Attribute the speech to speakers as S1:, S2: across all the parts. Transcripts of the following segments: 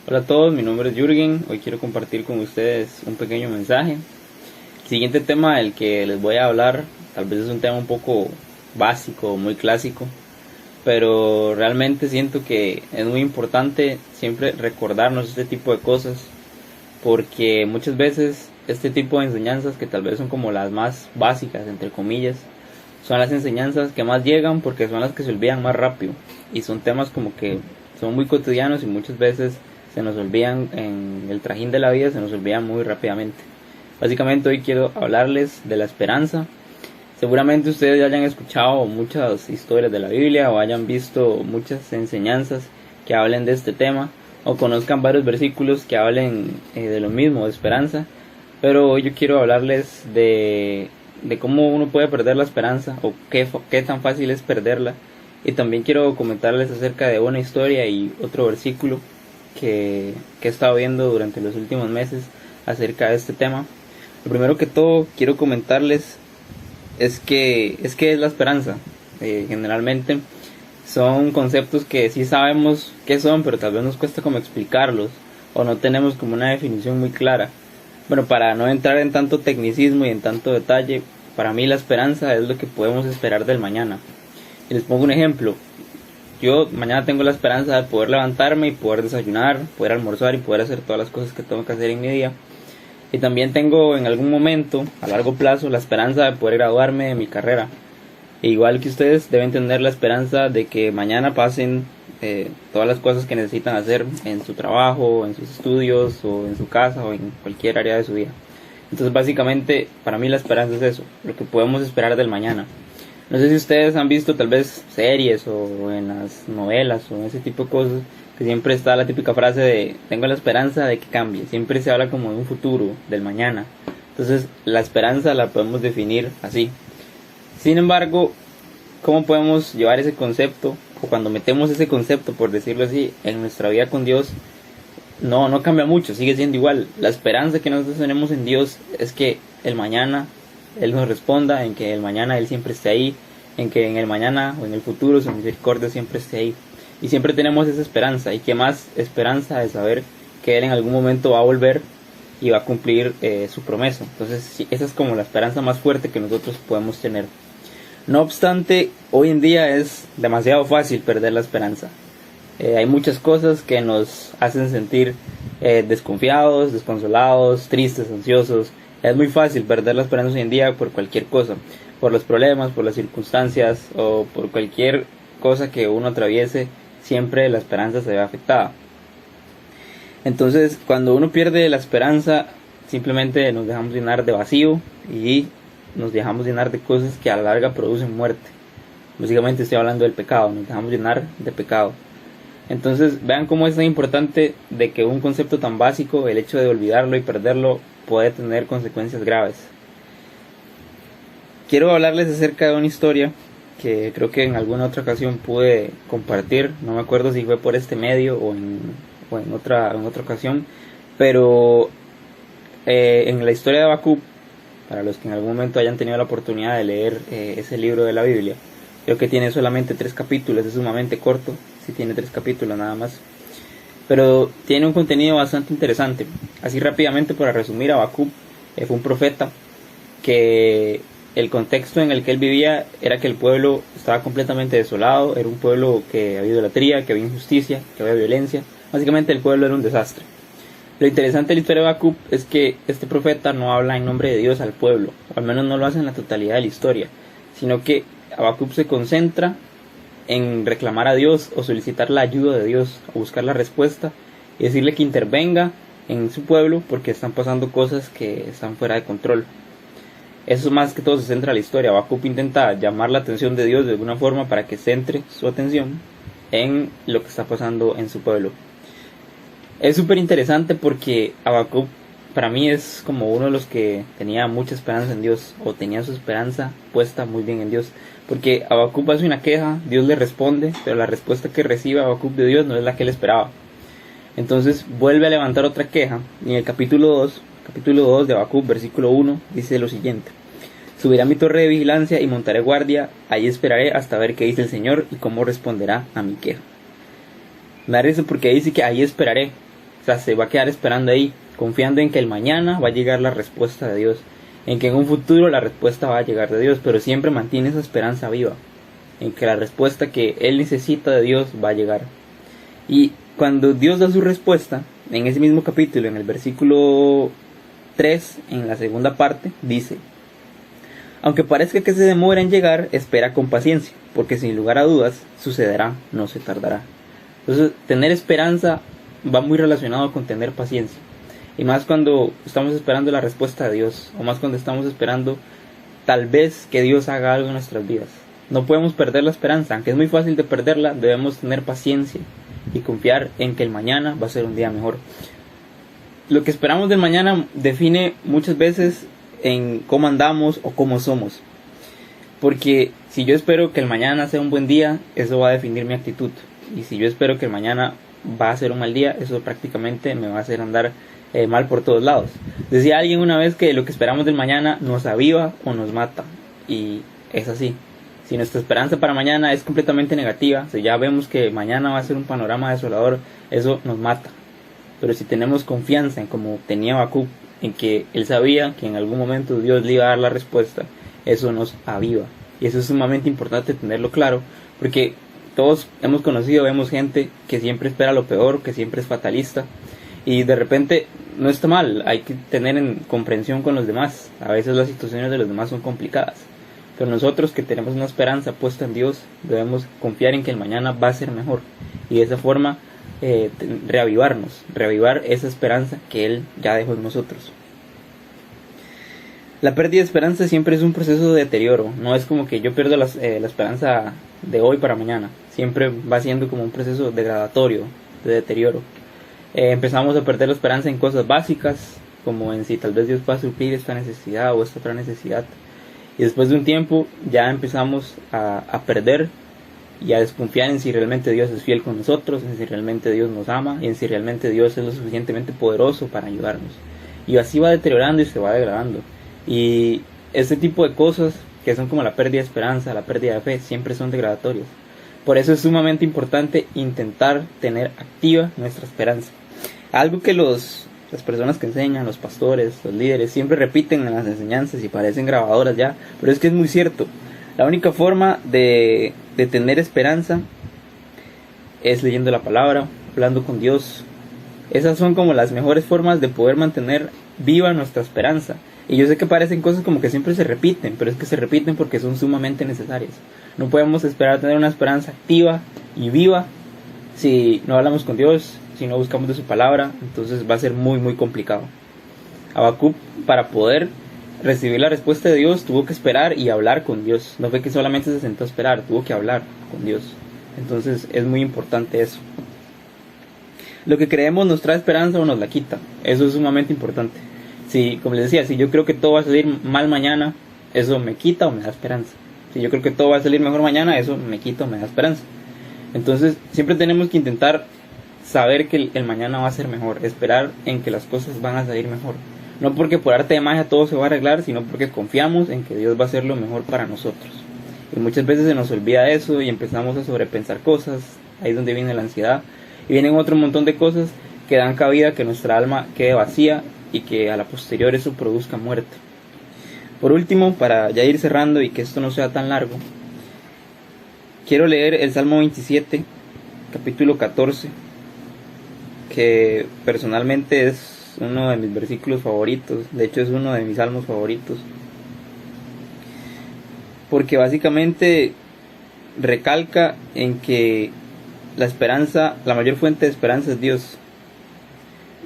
S1: Hola a todos, mi nombre es Jürgen. Hoy quiero compartir con ustedes un pequeño mensaje. El siguiente tema del que les voy a hablar tal vez es un tema un poco básico, muy clásico, pero realmente siento que es muy importante siempre recordarnos este tipo de cosas, porque muchas veces este tipo de enseñanzas, que tal vez son como las más básicas entre comillas, son las enseñanzas que más llegan porque son las que se olvidan más rápido, y son temas como que son muy cotidianos y muchas veces se nos olvidan en el trajín de la vida, se nos olvidan muy rápidamente. Básicamente hoy quiero hablarles de la esperanza. Seguramente ustedes ya hayan escuchado muchas historias de la Biblia o hayan visto muchas enseñanzas que hablen de este tema, o conozcan varios versículos que hablen de lo mismo, de esperanza. Pero hoy yo quiero hablarles de cómo uno puede perder la esperanza, o qué tan fácil es perderla. Y también quiero comentarles acerca de una historia y otro versículo que he estado viendo durante los últimos meses acerca de este tema. Lo primero que todo quiero comentarles es que es la esperanza. Generalmente son conceptos que sí sabemos qué son, pero tal vez nos cuesta como explicarlos, o no tenemos como una definición muy clara. Bueno, para no entrar en tanto tecnicismo y en tanto detalle, para mí la esperanza es lo que podemos esperar del mañana. Y les pongo un ejemplo. Yo mañana tengo la esperanza de poder levantarme y poder desayunar, poder almorzar y poder hacer todas las cosas que tengo que hacer en mi día. Y también tengo en algún momento, a largo plazo, la esperanza de poder graduarme de mi carrera. E igual que ustedes, deben tener la esperanza de que mañana pasen todas las cosas que necesitan hacer en su trabajo, en sus estudios, o en su casa, o en cualquier área de su vida. Entonces básicamente para mí la esperanza es eso, lo que podemos esperar del mañana. No sé si ustedes han visto tal vez series o en las novelas o en ese tipo de cosas, que siempre está la típica frase de tengo la esperanza de que cambie. Siempre se habla como de un futuro, del mañana. Entonces la esperanza la podemos definir así. Sin embargo, ¿cómo podemos llevar ese concepto, o cuando metemos ese concepto, por decirlo así, en nuestra vida con Dios? No cambia mucho, sigue siendo igual. La esperanza que nosotros tenemos en Dios es que el mañana Él nos responda, en que el mañana Él siempre esté ahí, en que en el mañana o en el futuro su misericordia siempre esté ahí. Y siempre tenemos esa esperanza, y qué más esperanza de saber que Él en algún momento va a volver y va a cumplir su promesa. Entonces sí, esa es como la esperanza más fuerte que nosotros podemos tener. No obstante, hoy en día es demasiado fácil perder la esperanza. Hay muchas cosas que nos hacen sentir desconfiados, desconsolados, tristes, ansiosos. Es muy fácil perder la esperanza hoy en día por cualquier cosa, por los problemas, por las circunstancias o por cualquier cosa que uno atraviese. Siempre la esperanza se ve afectada. Entonces, cuando uno pierde la esperanza, simplemente nos dejamos llenar de vacío y nos dejamos llenar de cosas que a la larga producen muerte. Básicamente estoy hablando del pecado, nos dejamos llenar de pecado. Entonces vean cómo es tan importante de que un concepto tan básico, el hecho de olvidarlo y perderlo, puede tener consecuencias graves. Quiero hablarles acerca de una historia que creo que en alguna otra ocasión pude compartir. No me acuerdo si fue por este medio o en otra ocasión, pero en la historia de Habacuc, para los que en algún momento hayan tenido la oportunidad de leer ese libro de la Biblia, creo que tiene solamente 3 capítulos, es sumamente corto, sí tiene 3 capítulos nada más, pero tiene un contenido bastante interesante. Así rápidamente para resumir, Habacuc fue un profeta que el contexto en el que él vivía era que el pueblo estaba completamente desolado, era un pueblo que había idolatría, que había injusticia, que había violencia. Básicamente el pueblo era un desastre. Lo interesante de la historia de Habacuc es que este profeta no habla en nombre de Dios al pueblo, o al menos no lo hace en la totalidad de la historia, sino que Habacuc se concentra en reclamar a Dios o solicitar la ayuda de Dios, o buscar la respuesta y decirle que intervenga en su pueblo porque están pasando cosas que están fuera de control. Eso más que todo se centra en la historia. Habacuc intenta llamar la atención de Dios de alguna forma para que centre su atención en lo que está pasando en su pueblo. Es súper interesante porque Habacuc para mí es como uno de los que tenía mucha esperanza en Dios, o tenía su esperanza puesta muy bien en Dios, porque Habacuc hace una queja, Dios le responde, pero la respuesta que recibe Habacuc de Dios no es la que él esperaba. Entonces vuelve a levantar otra queja, y en el capítulo 2 de Habacuc, versículo 1, dice lo siguiente: subiré a mi torre de vigilancia y montaré guardia, ahí esperaré hasta ver qué dice el Señor y cómo responderá a mi queja. Me da risa porque dice que ahí esperaré. O se va a quedar esperando ahí, confiando en que el mañana va a llegar la respuesta de Dios, en que en un futuro la respuesta va a llegar de Dios, pero siempre mantiene esa esperanza viva, en que la respuesta que él necesita de Dios va a llegar. Y cuando Dios da su respuesta, en ese mismo capítulo, en el versículo 3, en la segunda parte, dice: aunque parezca que se demora en llegar, espera con paciencia, porque sin lugar a dudas sucederá, no se tardará. Entonces, tener esperanza va muy relacionado con tener paciencia. Y más cuando estamos esperando la respuesta de Dios, o más cuando estamos esperando tal vez que Dios haga algo en nuestras vidas. No podemos perder la esperanza, aunque es muy fácil de perderla, debemos tener paciencia y confiar en que el mañana va a ser un día mejor. Lo que esperamos del mañana define muchas veces en cómo andamos o cómo somos. Porque si yo espero que el mañana sea un buen día, eso va a definir mi actitud. Y si yo espero que el mañana va a ser un mal día, eso prácticamente me va a hacer andar mal por todos lados. Decía alguien una vez que lo que esperamos del mañana nos aviva o nos mata. Y es así. Si nuestra esperanza para mañana es completamente negativa, si ya vemos que mañana va a ser un panorama desolador, eso nos mata. Pero si tenemos confianza en como tenía Habacuc, en que él sabía que en algún momento Dios le iba a dar la respuesta, eso nos aviva. Y eso es sumamente importante tenerlo claro, porque todos hemos conocido, vemos gente que siempre espera lo peor, que siempre es fatalista, y de repente no está mal, hay que tener en comprensión con los demás. A veces las situaciones de los demás son complicadas, pero nosotros que tenemos una esperanza puesta en Dios, debemos confiar en que el mañana va a ser mejor, y de esa forma reavivar esa esperanza que Él ya dejó en nosotros. La pérdida de esperanza siempre es un proceso de deterioro, no es como que yo pierdo la esperanza de hoy para mañana, siempre va siendo como un proceso degradatorio, de deterioro. Empezamos a perder la esperanza en cosas básicas, como en si tal vez Dios va a suplir esta necesidad o esta otra necesidad, y después de un tiempo ya empezamos a perder y a desconfiar en si realmente Dios es fiel con nosotros, en si realmente Dios nos ama y en si realmente Dios es lo suficientemente poderoso para ayudarnos. Y así va deteriorando y se va degradando. Y este tipo de cosas que son como la pérdida de esperanza, la pérdida de fe, siempre son degradatorias. Por eso es sumamente importante intentar tener activa nuestra esperanza. Algo que las personas que enseñan, los pastores, los líderes, siempre repiten en las enseñanzas y parecen grabadoras ya, pero es que es muy cierto. La única forma de tener esperanza es leyendo la palabra, hablando con Dios. Esas son como las mejores formas de poder mantener viva nuestra esperanza. Y yo sé que parecen cosas como que siempre se repiten, pero es que se repiten porque son sumamente necesarias. No podemos esperar tener una esperanza activa y viva si no hablamos con Dios, si no buscamos de su palabra. Entonces va a ser muy muy complicado. Habacuc, para poder recibir la respuesta de Dios, tuvo que esperar y hablar con Dios. No fue que solamente se sentó a esperar, tuvo que hablar con Dios. Entonces es muy importante eso. Lo que creemos nos trae esperanza o nos la quita. Eso es sumamente importante. Si, como les decía, si yo creo que todo va a salir mal mañana, eso me quita o me da esperanza. Si yo creo que todo va a salir mejor mañana, eso me quita o me da esperanza. Entonces siempre tenemos que intentar saber que el mañana va a ser mejor, esperar en que las cosas van a salir mejor. No porque por arte de magia todo se va a arreglar, sino porque confiamos en que Dios va a hacer lo mejor para nosotros. Y muchas veces se nos olvida eso y empezamos a sobrepensar cosas. Ahí es donde viene la ansiedad. Y vienen otro montón de cosas que dan cabida a que nuestra alma quede vacía y que a la posterior eso produzca muerte. Por último, para ya ir cerrando y que esto no sea tan largo, quiero leer el Salmo 27, capítulo 14, que personalmente es uno de mis versículos favoritos. De hecho es uno de mis salmos favoritos, porque básicamente recalca en que la esperanza, la mayor fuente de esperanza es Dios,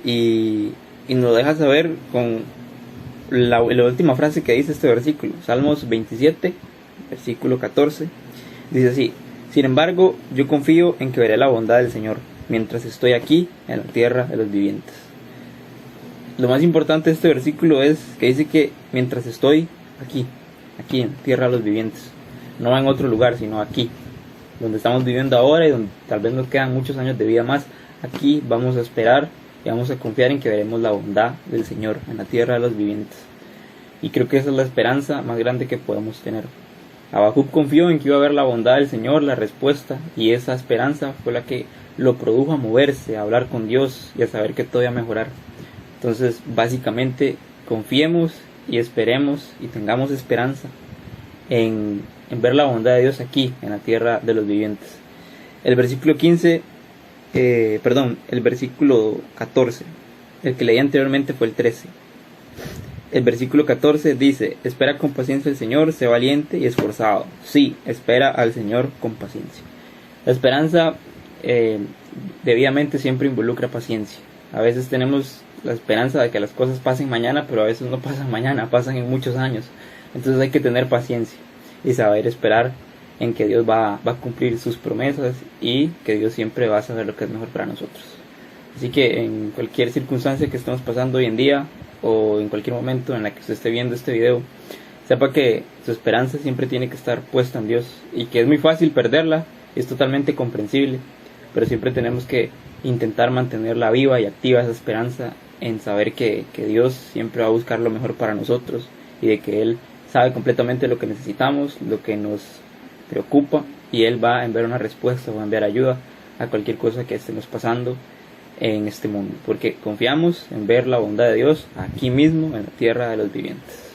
S1: y nos lo deja saber con la última frase que dice este versículo. Salmos 27, versículo 14, dice así: sin embargo, yo confío en que veré la bondad del Señor mientras estoy aquí en la tierra de los vivientes. Lo más importante de este versículo es que dice que mientras estoy aquí en tierra de los vivientes, no en otro lugar, sino aquí, donde estamos viviendo ahora y donde tal vez nos quedan muchos años de vida más. Aquí vamos a esperar y vamos a confiar en que veremos la bondad del Señor en la tierra de los vivientes. Y creo que esa es la esperanza más grande que podemos tener. Habacuc confió en que iba a ver la bondad del Señor, la respuesta, y esa esperanza fue la que lo produjo a moverse, a hablar con Dios y a saber que todo iba a mejorar. Entonces, básicamente, confiemos y esperemos y tengamos esperanza en ver la bondad de Dios aquí, en la tierra de los vivientes. El versículo 14, el que leí anteriormente fue el 13. El versículo 14 dice: espera con paciencia al Señor, sé valiente y esforzado. Sí, espera al Señor con paciencia. La esperanza debidamente siempre involucra paciencia. A veces tenemos la esperanza de que las cosas pasen mañana, pero a veces no pasan mañana, pasan en muchos años. Entonces hay que tener paciencia y saber esperar en que Dios va a cumplir sus promesas y que Dios siempre va a saber lo que es mejor para nosotros. Así que en cualquier circunstancia que estemos pasando hoy en día, o en cualquier momento en la que usted esté viendo este video, sepa que su esperanza siempre tiene que estar puesta en Dios, y que es muy fácil perderla, es totalmente comprensible, pero siempre tenemos que intentar mantenerla viva y activa, esa esperanza en saber que Dios siempre va a buscar lo mejor para nosotros, y de que Él sabe completamente lo que necesitamos, lo que nos preocupa, y Él va a enviar una respuesta, va a enviar ayuda a cualquier cosa que estemos pasando en este mundo, porque confiamos en ver la bondad de Dios aquí mismo en la tierra de los vivientes.